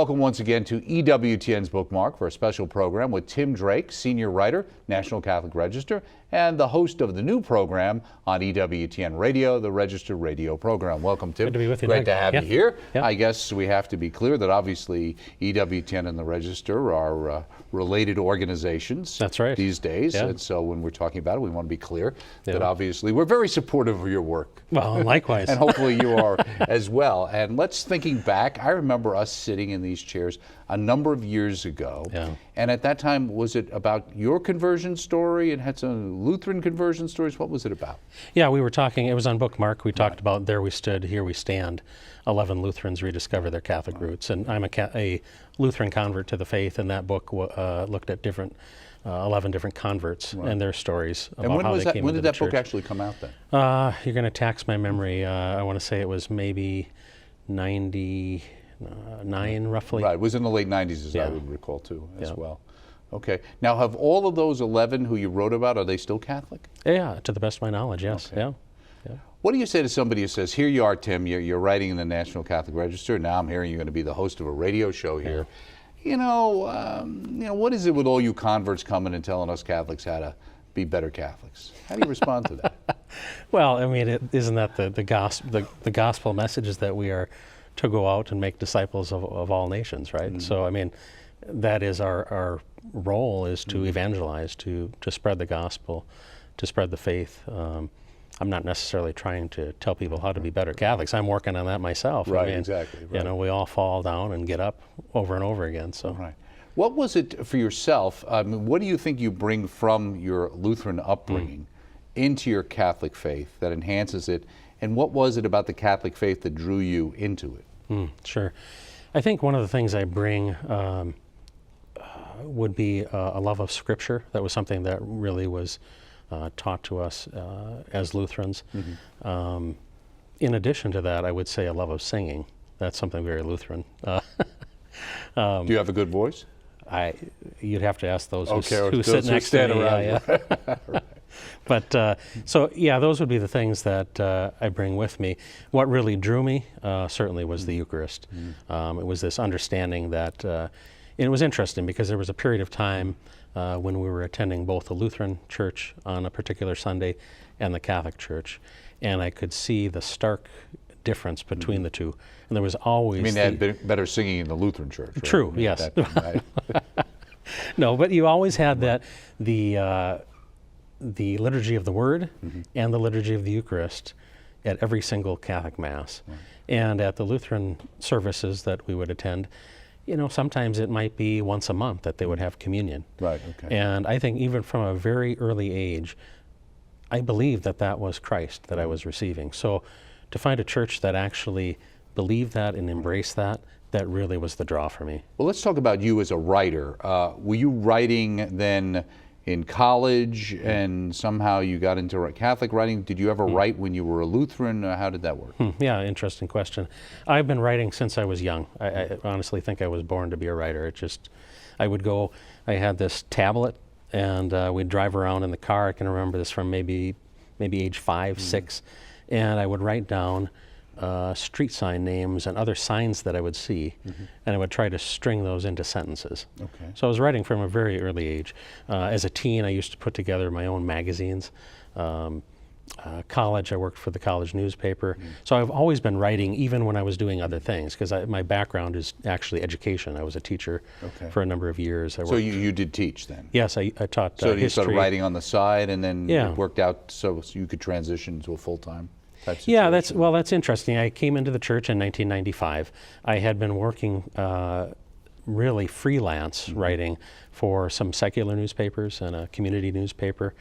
welcome once again to EWTN's Bookmark for a special program with Tim Drake, senior writer, National Catholic Register, and the host of the new program on EWTN Radio, the Register Radio program. Welcome, Tim. Good to be with you, Great Doug. to have you here. Yep. I guess we have to be clear that obviously EWTN and the Register are related organizations. That's right. These days. Yeah. And so when we're talking about it, we want to be clear Yeah. that obviously we're very supportive of your work. Well, likewise. And hopefully you are as well. And let's thinking back, I remember us sitting in these chairs a number of years ago. Yeah. And at that time, was it about your conversion story and had some Lutheran conversion stories? What was it about? Yeah, we were talking, it was on Bookmark, we talked about There We Stood, Here We Stand, 11 Lutherans rediscover their Catholic roots. And I'm a Lutheran convert to the faith, and that book looked at 11 different converts and their stories about how they came into the church. When did that book actually come out then? You're going to tax my memory. I want to say it was maybe 99 roughly. Right, it was in the late 90s as I would recall too as well. Okay, now have all of those 11 who you wrote about, are they still Catholic? Yeah, to the best of my knowledge, yes. Okay. Yeah. What do you say to somebody who says, here you are, Tim, you're writing in the National Catholic Register, now I'm hearing you're going to be the host of a radio show here. You know, what is it with all you converts coming and telling us Catholics how to be better Catholics? How do you respond to that? Well, I mean, isn't that the gospel message is that we are to go out and make disciples of all nations, right? So, I mean, that is our role is to evangelize, to spread the gospel, to spread the faith. I'm not necessarily trying to tell people how to be better Catholics. I'm working on that myself. Right, I mean, exactly. Right. You know, we all fall down and get up over and over again. So. Right. What was it for yourself? What do you think you bring from your Lutheran upbringing into your Catholic faith that enhances it? And what was it about the Catholic faith that drew you into it? Sure. I think one of the things I bring would be a love of Scripture. That was something that really was taught to us as Lutherans. In addition to that, I would say a love of singing. That's something very Lutheran. Do you have a good voice? You'd have to ask those who those sit who next stand to me. around. Right. But so yeah, those would be the things that I bring with me. What really drew me certainly was the Eucharist. It was this understanding that, and it was interesting because there was a period of time when we were attending both the Lutheran church on a particular Sunday and the Catholic church, and I could see the stark difference between the two. And there was always I mean, they had better singing in the Lutheran church. Right? True, I mean, yes. Right? No, but you always had that the liturgy of the Word and the liturgy of the Eucharist at every single Catholic Mass. And at the Lutheran services that we would attend, you know, sometimes it might be once a month that they would have communion. Right, okay. And I think even from a very early age, I believed that that was Christ that I was receiving. So to find a church that actually believed that and embraced that, that really was the draw for me. Well, let's talk about you as a writer. Were you writing then in college and somehow you got into Catholic writing? Did you ever write when you were a Lutheran? How did that work? Yeah, interesting question. I've been writing since I was young. I honestly think I was born to be a writer. I would go, I had this tablet and we'd drive around in the car. I can remember this from maybe age 5, 6, and I would write down street sign names and other signs that I would see, and I would try to string those into sentences. Okay. So I was writing from a very early age. As a teen, I used to put together my own magazines. College, I worked for the college newspaper. So I've always been writing, even when I was doing other things, because my background is actually education. I was a teacher for a number of years. So you did teach then? Yes, I taught So you history. started writing on the side and then it worked out so you could transition to a full-time? Yeah, that's interesting. I came into the church in 1995. I had been working really freelance writing for some secular newspapers and a community newspaper.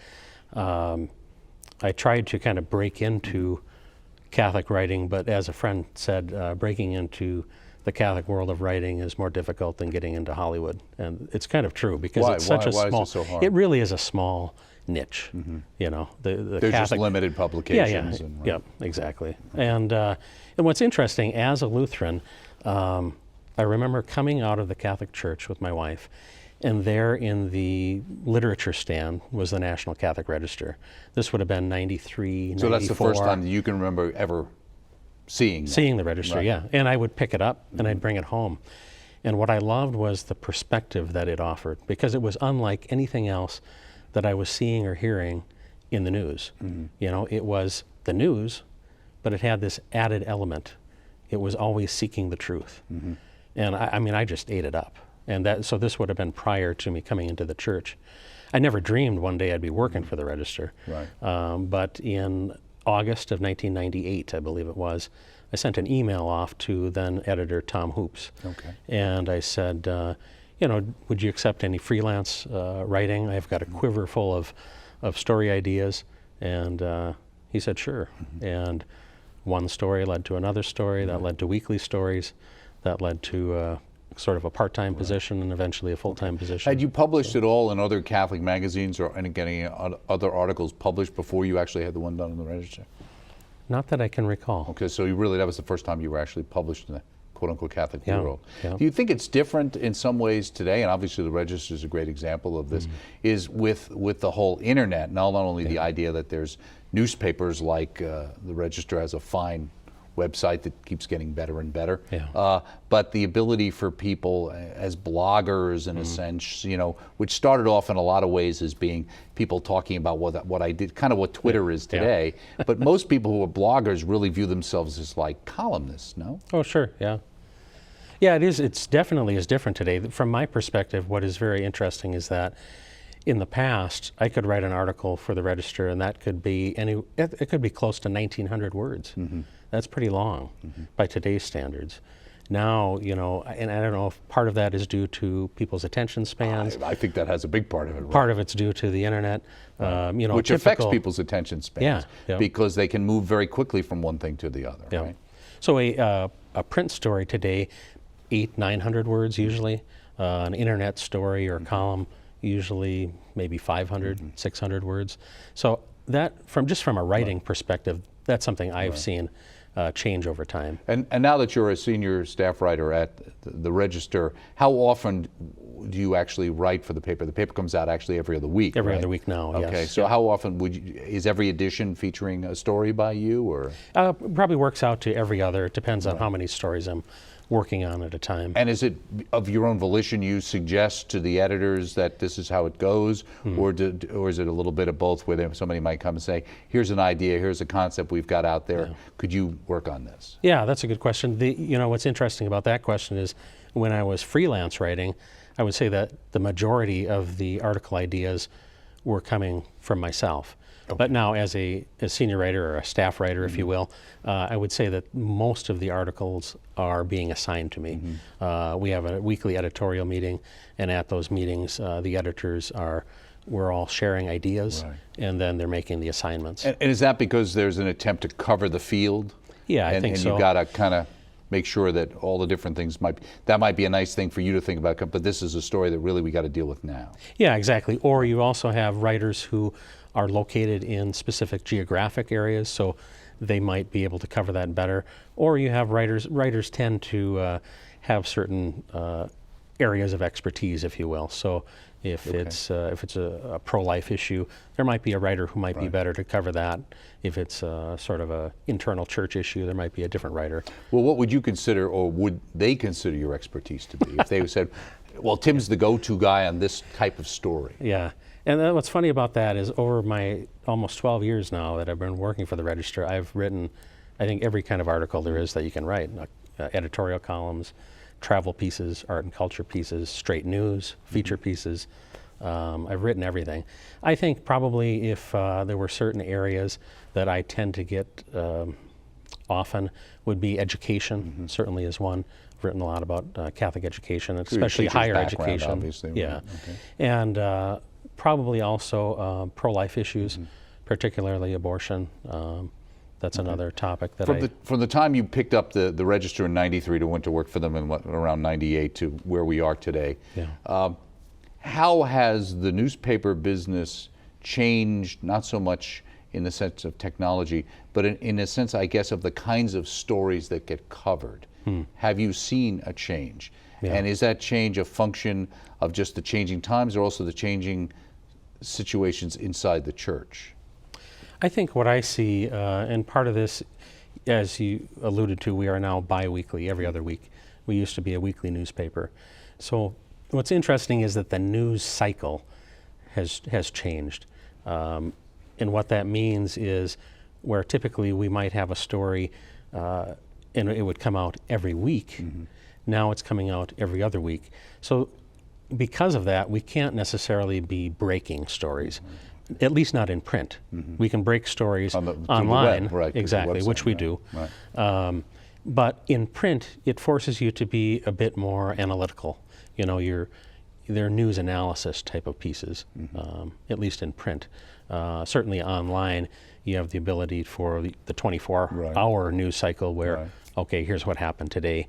I tried to kind of break into Catholic writing, but as a friend said, breaking into the Catholic world of writing is more difficult than getting into Hollywood. And it's kind of true because it's such a small, why is it so hard? It really is a small niche, you know. There's Catholic, just limited publications. Yeah, exactly. And what's interesting, as a Lutheran, I remember coming out of the Catholic Church with my wife, and there in the literature stand was the National Catholic Register. This would have been 93, 94. So that's the first time that you can remember ever seeing that. Seeing the register, Right. yeah. And I would pick it up and I'd bring it home. And what I loved was the perspective that it offered, because it was unlike anything else that I was seeing or hearing in the news. You know, it was the news, but it had this added element. It was always seeking the truth. And I mean, I just ate it up. And so this would have been prior to me coming into the church. I never dreamed one day I'd be working for the Register. Right. But in August of 1998, I believe it was, I sent an email off to then editor Tom Hoops. Okay. And I said, you know, would you accept any freelance writing? I've got a quiver full of story ideas. And he said, sure. And one story led to another story, that led to weekly stories, that led to sort of a part-time position and eventually a full-time position. Had you published it all in other Catholic magazines or getting other articles published before you actually had the one done in the Register? Not that I can recall. Okay, so that was the first time you were actually published in the quote-unquote Catholic world. Yeah. Do you think it's different in some ways today, and obviously the Register is a great example of this, is with the whole internet, not only the idea that there's newspapers like the Register has a fine website that keeps getting better and better, but the ability for people as bloggers in a sense, you know, which started off in a lot of ways as being people talking about what I did, kind of what Twitter is today, but most people who are bloggers really view themselves as like columnists, no? Oh, sure, yeah. Yeah, it is. It's definitely is different today. From my perspective, what is very interesting is that in the past, I could write an article for the Register, and that could be it could be close to 1,900 words. That's pretty long by today's standards. Now, you know, and I don't know if part of that is due to people's attention spans. I think that has a big part of it. Right? Part of it's due to the internet, you know, which affects people's attention spans because they can move very quickly from one thing to the other. Right? So a print story today, 800-900 words usually. An internet story or column, usually maybe 500, 600 words. So that, from a writing perspective, that's something I've seen change over time. And now that you're a senior staff writer at the Register, how often do you actually write for the paper? The paper comes out actually every other week. Every right? other week now. Yes. Okay, so how often is every edition featuring a story by you, or? Probably works out to every other. It depends on how many stories I'm working on at a time. And is it of your own volition you suggest to the editors that this is how it goes, or is it a little bit of both, where somebody might come and say, here's an idea, here's a concept we've got out there, could you work on this? Yeah, that's a good question. You know, what's interesting about that question is when I was freelance writing, I would say that the majority of the article ideas were coming from myself. But now as a senior writer or a staff writer, if you will, I would say that most of the articles are being assigned to me. We have a weekly editorial meeting, and at those meetings, the editors we're all sharing ideas, and then they're making the assignments. And is that because there's an attempt to cover the field? Yeah, I think so. And you've got to kind of make sure that all the different things that might be a nice thing for you to think about, but this is a story that really we got to deal with now. Yeah, exactly. Or you also have writers who are located in specific geographic areas, so they might be able to cover that better. Or you have writers tend to have certain areas of expertise, if you will. So if it's a pro-life issue, there might be a writer who might be better to cover that. If it's sort of a internal church issue, there might be a different writer. Well, what would you consider, or would they consider your expertise to be? If they said, well, Tim's the go-to guy on this type of story. Yeah. And what's funny about that is over my almost 12 years now that I've been working for the Register, I've written, I think, every kind of article there is that you can write. Editorial columns, travel pieces, art and culture pieces, straight news, feature pieces. I've written everything. I think probably if there were certain areas that I tend to get often would be education, certainly is one. I've written a lot about Catholic education, especially higher education. Obviously, yeah. Okay. And probably also pro-life issues, particularly abortion. That's another topic that from the time you picked up the Register in '93 to went to work for them in around '98 to where we are today. How has the newspaper business changed, not so much in the sense of technology, but in a sense, I guess, of the kinds of stories that get covered? Have you seen a change? And is that change a function of just the changing times, or also the changing situations inside the church? I think what I see, and part of this, as you alluded to, we are now bi-weekly, every other week, We used to be a weekly newspaper. So what's interesting is that the news cycle has changed. And what that means is where typically we might have a story and it would come out every week, now it's coming out every other week. So because of that, we can't necessarily be breaking stories, at least not in print. We can break stories through online, the web, right, exactly, website, which we right, do. right. But in print, it forces you to be a bit more analytical. You know, they're news analysis type of pieces, at least in print. Certainly online, you have the ability for the 24-hour news cycle where, okay, here's what happened today.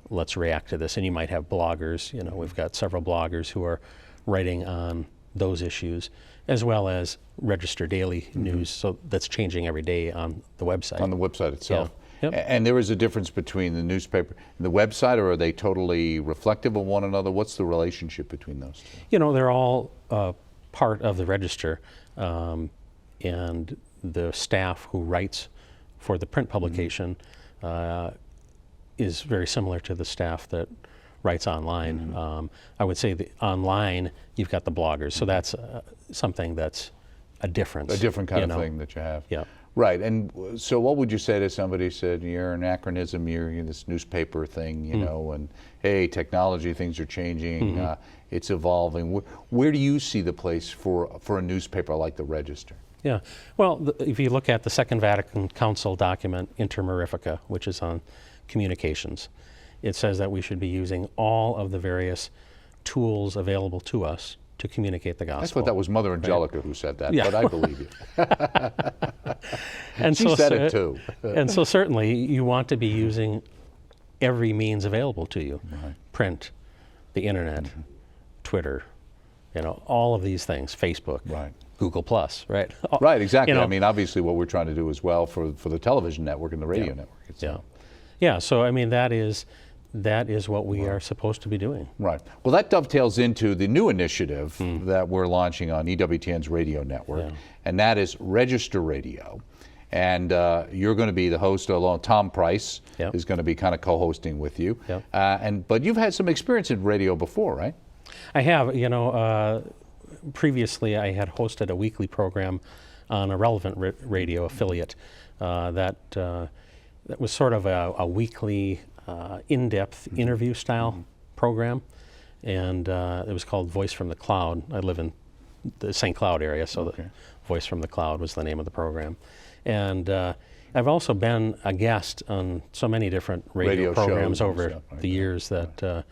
Let's react to this. And you might have bloggers. You know, we've got several bloggers who are writing on those issues, as well as Register Daily news. So that's changing every day on the website. On the website itself. Yeah. Yep. And there is a difference between the newspaper and the website, or are they totally reflective of one another? What's the relationship between those two? You know, they're all part of the Register, and the staff who writes for the print publication is very similar to the staff that writes online. I would say that online, you've got the bloggers, so that's something that's a difference. A different kind of thing that you have. Yeah. Right, and so what would you say to somebody who said, you're an anachronism, you're this newspaper thing, you know, and hey, technology, things are changing, it's evolving. Where do you see the place for a newspaper like the Register? Yeah, well, if you look at the Second Vatican Council document, Inter Mirifica, which is on communications, it says that we should be using all of the various tools available to us to communicate the gospel. I thought that was Mother Angelica who said that, Yeah. but I believe you. And She said it too. And so certainly you want to be using every means available to you. Print, the internet, Twitter, you know, all of these things, Facebook, Google Plus, right? Right, exactly. You know, I mean, obviously what we're trying to do as well for the television network and the radio network itself. Yeah, so I mean, that is what we are supposed to be doing. Right. Well, that dovetails into the new initiative that we're launching on EWTN's radio network, and that is Register Radio. And you're going to be the host along. Tom Price is going to be kind of co-hosting with you. But you've had some experience in radio before, right? I have. You know, previously I had hosted a weekly program on a relevant radio affiliate that was sort of a weekly in-depth interview style program, and it was called Voice from the Cloud. I live in the St. Cloud area, so the Voice from the Cloud was the name of the program. And I've also been a guest on so many different radio programs over the years that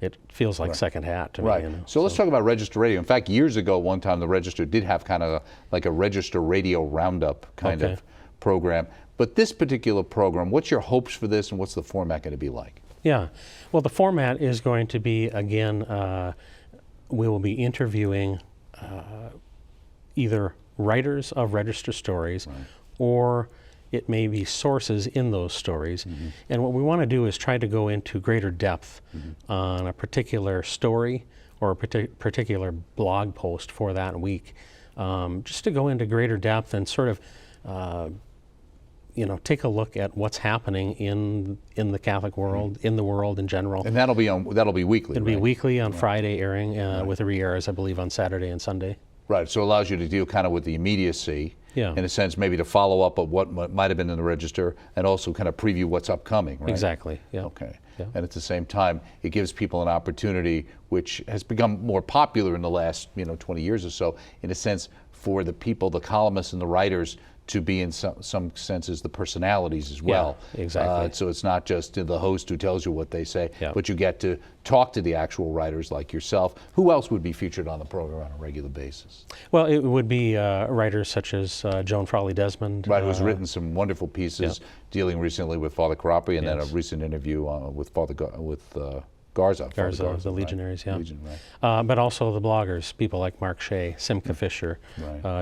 it feels like second hat to me. You know, so let's talk about Register Radio. In fact, years ago, one time the Register did have kind of like a Register Radio roundup kind of program. But this particular program, what's your hopes for this, and what's the format going to be like? Yeah, well, the format is going to be, again, we will be interviewing either writers of Register stories or it may be sources in those stories. And what we want to do is try to go into greater depth on a particular story or a particular blog post for that week, just to go into greater depth and sort of you know, take a look at what's happening in the Catholic world, in the world in general. And that'll be weekly. It'll be weekly on Friday airing, with a re-airs, I believe, on Saturday and Sunday. Right. So it allows you to deal kind of with the immediacy, in a sense, maybe to follow up on what might have been in the Register, and also kind of preview what's upcoming. Right? Exactly. Yeah. Okay. Yeah. And at the same time, it gives people an opportunity, which has become more popular in the last 20 years or so, in a sense, for the people, the columnists and the writers, to be in some senses the personalities as well. Yeah, exactly. So it's not just the host who tells you what they say, but you get to talk to the actual writers like yourself. Who else would be featured on the program on a regular basis? Well, it would be writers such as Joan Frawley Desmond. Right, who's written some wonderful pieces dealing recently with Father Carapri, and then a recent interview with Garza, the Legionaries, Legion, but also the bloggers, people like Mark Shea, Simca Fisher,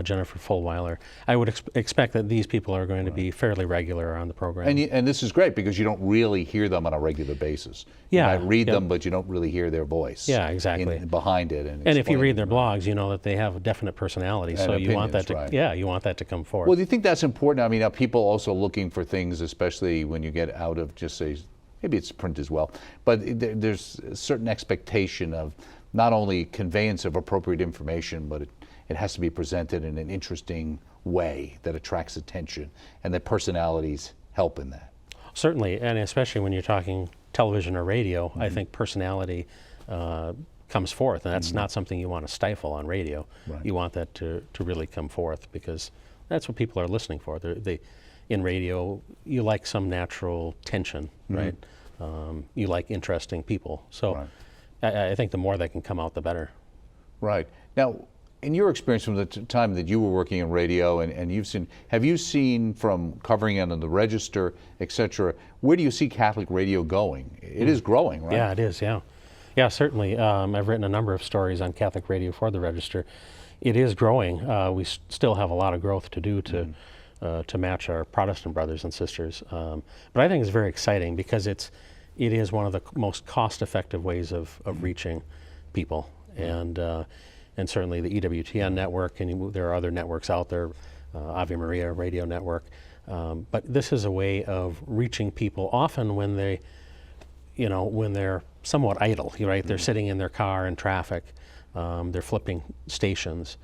Jennifer Fulweiler. I would expect that these people are going to be fairly regular on the program. And this is great because you don't really hear them on a regular basis. You might read them, but you don't really hear their voice. Yeah, exactly. Behind it. And if you read their blogs, you know that they have a definite personality. So you want that to, you want that to come forward. Well, do you think that's important? I mean, are people also looking for things, especially when you get out of just say, maybe it's print as well, but there's a certain expectation of not only conveyance of appropriate information, but it has to be presented in an interesting way that attracts attention, and that personalities help in that. Certainly, and especially when you're talking television or radio, I think personality comes forth, and that's not something you want to stifle on radio. Right. You want that to really come forth, because that's what people are listening for. In radio, you like some natural tension, right? You like interesting people. So Right. I think the more that can come out, the better. Right. Now, in your experience from the time that you were working in radio, and have you seen from covering it on the Register, et cetera, where do you see Catholic radio going? It is growing, right? Yeah, it is, yeah. Yeah, certainly. I've written a number of stories on Catholic radio for the Register. It is growing. We still have a lot of growth to do to match our Protestant brothers and sisters. But I think it's very exciting, because it is one of the most cost-effective ways of reaching people. And certainly the EWTN network, and there are other networks out there, Ave Maria Radio Network. But this is a way of reaching people often when they're somewhat idle, right? They're sitting in their car in traffic, they're flipping stations,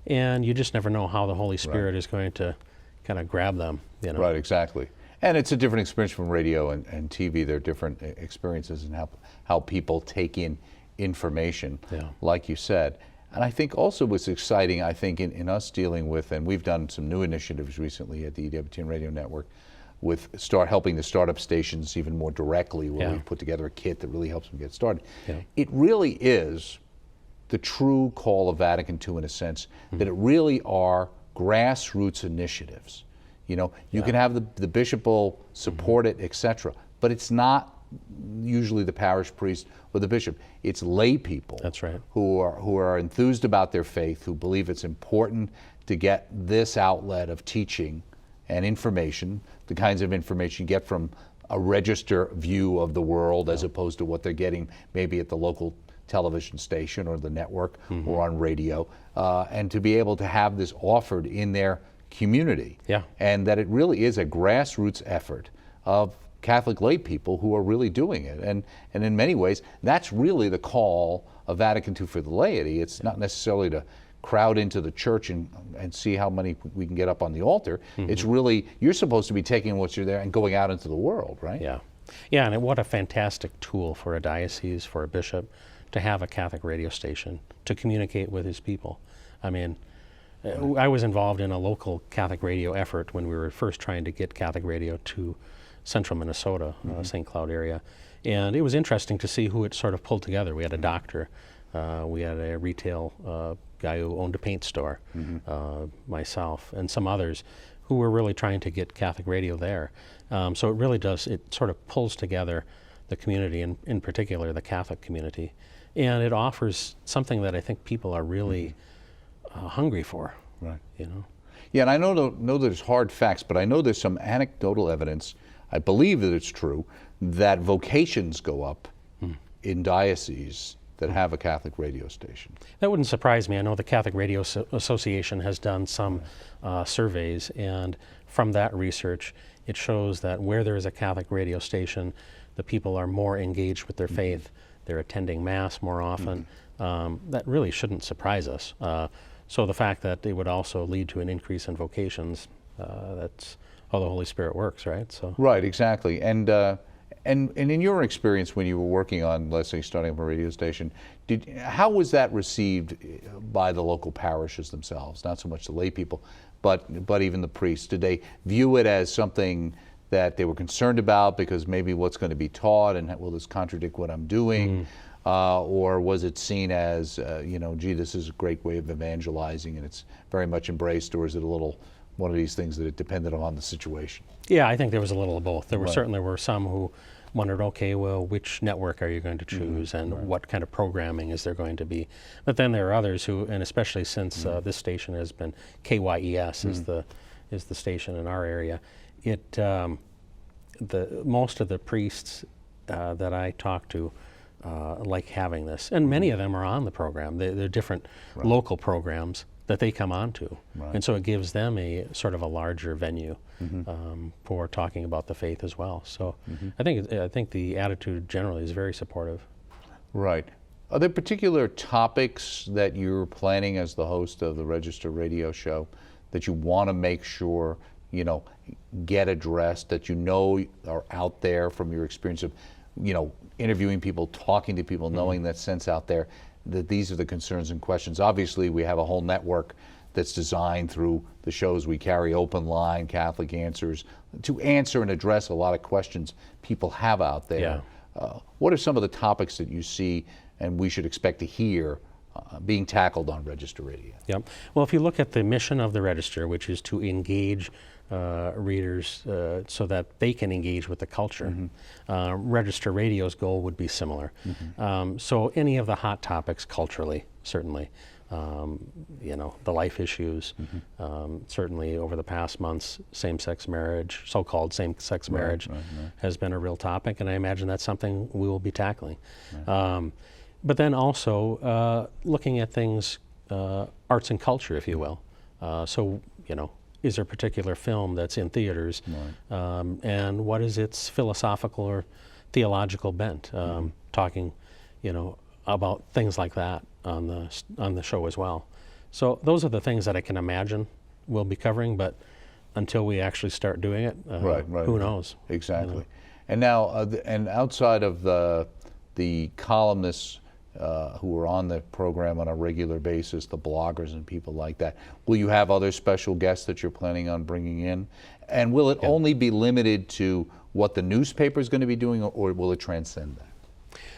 and you just never know how the Holy Spirit is going to kind of grab them, Right, exactly. And it's a different experience from radio and TV. There are different experiences in how people take in information, like you said. And I think also what's exciting, in us dealing with, and we've done some new initiatives recently at the EWTN Radio Network, with helping the startup stations even more directly, where we put together a kit that really helps them get started. It really is the true call of Vatican II, in a sense, that it really are grassroots initiatives. You can have the bishop will support it, etc., but it's not usually the parish priest or the bishop. It's lay people. That's right. Who are enthused about their faith, who believe it's important to get this outlet of teaching and information, the kinds of information you get from a Register view of the world, as opposed to what they're getting maybe at the local television station or the network or on radio, and to be able to have this offered in their community. And that it really is a grassroots effort of Catholic lay people who are really doing it. And in many ways, that's really the call of Vatican II for the laity. It's not necessarily to crowd into the church and see how many we can get up on the altar. It's really, you're supposed to be taking what you're there and going out into the world, right? Yeah, and what a fantastic tool for a diocese, for a bishop, to have a Catholic radio station to communicate with his people. I mean, I was involved in a local Catholic radio effort when we were first trying to get Catholic radio to central Minnesota, St. Cloud area. And it was interesting to see who it sort of pulled together. We had a doctor, we had a retail guy who owned a paint store, myself, and some others who were really trying to get Catholic radio there. So it really does, it sort of pulls together the community, and in particular the Catholic community. And it offers something that I think people are really hungry for. Right. Yeah, and I know there's hard facts, but I know there's some anecdotal evidence, I believe that it's true, that vocations go up in dioceses that have a Catholic radio station. That wouldn't surprise me. I know the Catholic Radio Association has done some surveys, and from that research, it shows that where there is a Catholic radio station, the people are more engaged with their faith. They're attending Mass more often. That really shouldn't surprise us. So the fact that it would also lead to an increase in vocations, that's how the Holy Spirit works, right? So. Right, exactly. And in your experience when you were working on, let's say, starting up a radio station, how was that received by the local parishes themselves? Not so much the lay people, but even the priests. Did they view it as something that they were concerned about because maybe what's going to be taught, and will this contradict what I'm doing? Or was it seen as, gee, this is a great way of evangelizing and it's very much embraced, or is it a little one of these things that it depended on the situation? Yeah, I think there was a little of both. There certainly were some who wondered, okay, well, which network are you going to choose, and what kind of programming is there going to be? But then there are others who, and especially since this station has been, KYES is the station in our area, most of the priests that I talked to like having this. And many of them are on the program. They're different local programs that they come on to. And so it gives them a sort of a larger venue for talking about the faith as well. So I think the attitude generally is very supportive. Right. Are there particular topics that you're planning as the host of the Register radio show that you want to make sure, get addressed, that are out there from your experience of, interviewing people, talking to people, knowing that sense out there that these are the concerns and questions? Obviously, we have a whole network that's designed through the shows we carry, Open Line, Catholic Answers, to answer and address a lot of questions people have out there. What are some of the topics that you see and we should expect to hear being tackled on Register Radio? Yep. Well, if you look at the mission of the Register, which is to engage readers so that they can engage with the culture, Register Radio's goal would be similar. So any of the hot topics culturally, certainly, the life issues, certainly over the past months, same-sex marriage, so-called same-sex marriage, has been a real topic, and I imagine that's something we will be tackling. But then also looking at things, arts and culture, if you will. Is there a particular film that's in theaters, and what is its philosophical or theological bent? Talking, about things like that on the show as well. So those are the things that I can imagine we'll be covering, but until we actually start doing it, who knows? Exactly. And now, and outside of the columnists who are on the program on a regular basis, the bloggers and people like that, will you have other special guests that you're planning on bringing in? And will it only be limited to what the newspaper is going to be doing, or will it transcend that?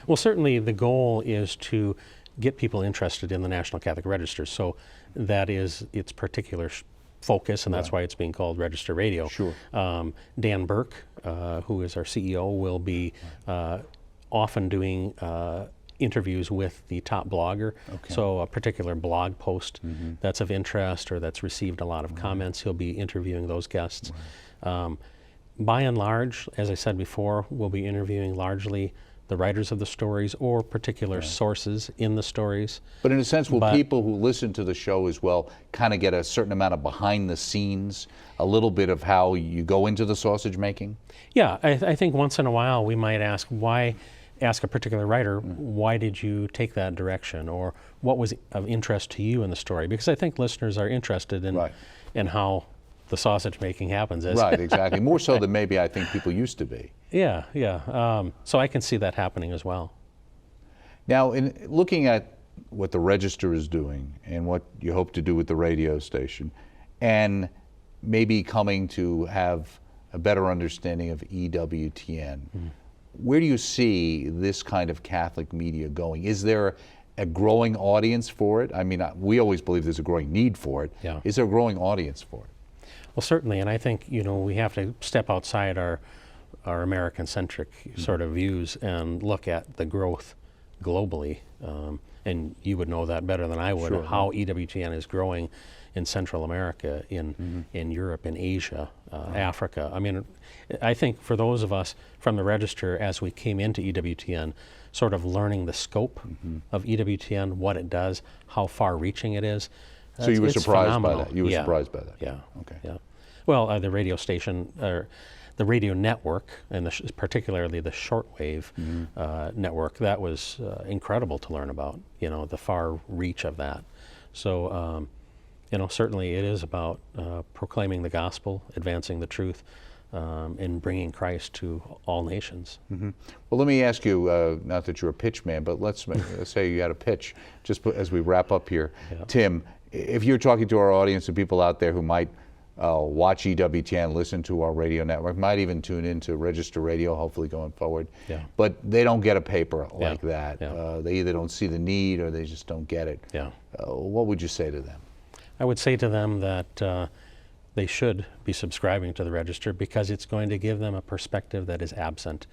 Well, certainly the goal is to get people interested in the National Catholic Register. So that is its particular focus, and that's why it's being called Register Radio. Sure. Dan Burke, who is our CEO, will be often doing interviews with the top blogger. So a particular blog post that's of interest or that's received a lot of comments, he'll be interviewing those guests. By and large, as I said before, we'll be interviewing largely the writers of the stories or particular sources in the stories. But in a sense, will people who listen to the show as well kind of get a certain amount of behind the scenes, a little bit of how you go into the sausage making? Yeah, I think once in a while we might ask a particular writer, why did you take that direction, or what was of interest to you in the story? Because I think listeners are interested in how the sausage making happens. Right, exactly. More so than maybe I think people used to be. So I can see that happening as well. Now, in looking at what the Register is doing and what you hope to do with the radio station, and maybe coming to have a better understanding of EWTN, where do you see this kind of Catholic media going? Is there a growing audience for it? I mean, we always believe there's a growing need for it. Is there a growing audience for it? Well, certainly, and I think we have to step outside our American-centric sort of views and look at the growth globally. And you would know that better than I would, how EWTN is growing in Central America, in Europe, in Asia, Africa. I mean, I think for those of us from the Register, as we came into EWTN, sort of learning the scope of EWTN, what it does, how far-reaching it is. So you were surprised phenomenal. by that? You were surprised by that? Yeah. Okay. Yeah. Well, the radio station, or the radio network, and particularly the shortwave network, that was incredible to learn about, the far reach of that. So, certainly it is about proclaiming the gospel, advancing the truth, and bringing Christ to all nations. Well, let me ask you, not that you're a pitch man, but let's say you had a pitch, just as we wrap up here. Tim, if you're talking to our audience and people out there who might watch EWTN, listen to our radio network, might even tune into Register Radio, hopefully going forward, but they don't get a paper like that. They either don't see the need or they just don't get it. What would you say to them? I would say to them that they should be subscribing to the Register, because it's going to give them a perspective that is absent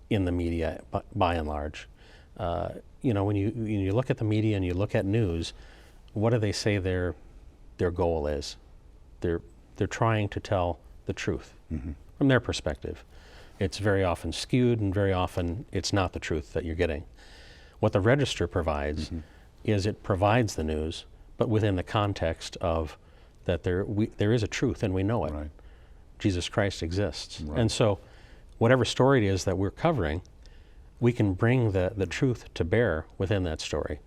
in the media by and large. When you look at the media and you look at news, what do they say their goal is? They're trying to tell the truth from their perspective. It's very often skewed, and very often it's not the truth that you're getting. What the Register provides is it provides the news, but within the context of that there is a truth and we know it. Right. Jesus Christ exists. Right. And so whatever story it is that we're covering, we can bring the truth to bear within that story.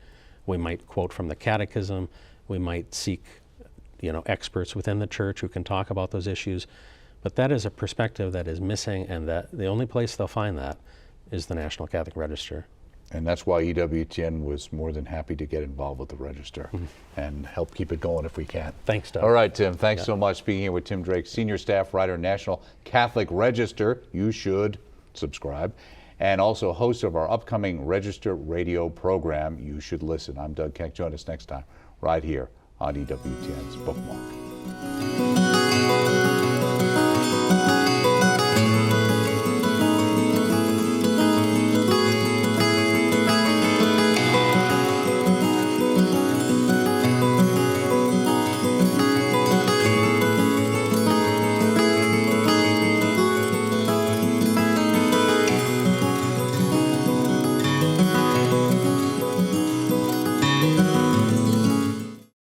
We might quote from the Catechism, we might seek experts within the church who can talk about those issues, but that is a perspective that is missing, and that the only place they'll find that is the National Catholic Register. And that's why EWTN was more than happy to get involved with the Register and help keep it going if we can. Thanks, Doug. All right, Tim, thanks so much. Speaking here with Tim Drake, Senior Staff Writer, National Catholic Register. You should subscribe. And also host of our upcoming Register radio program, You Should Listen. I'm Doug Keck. Join us next time right here on EWTN's Bookmark.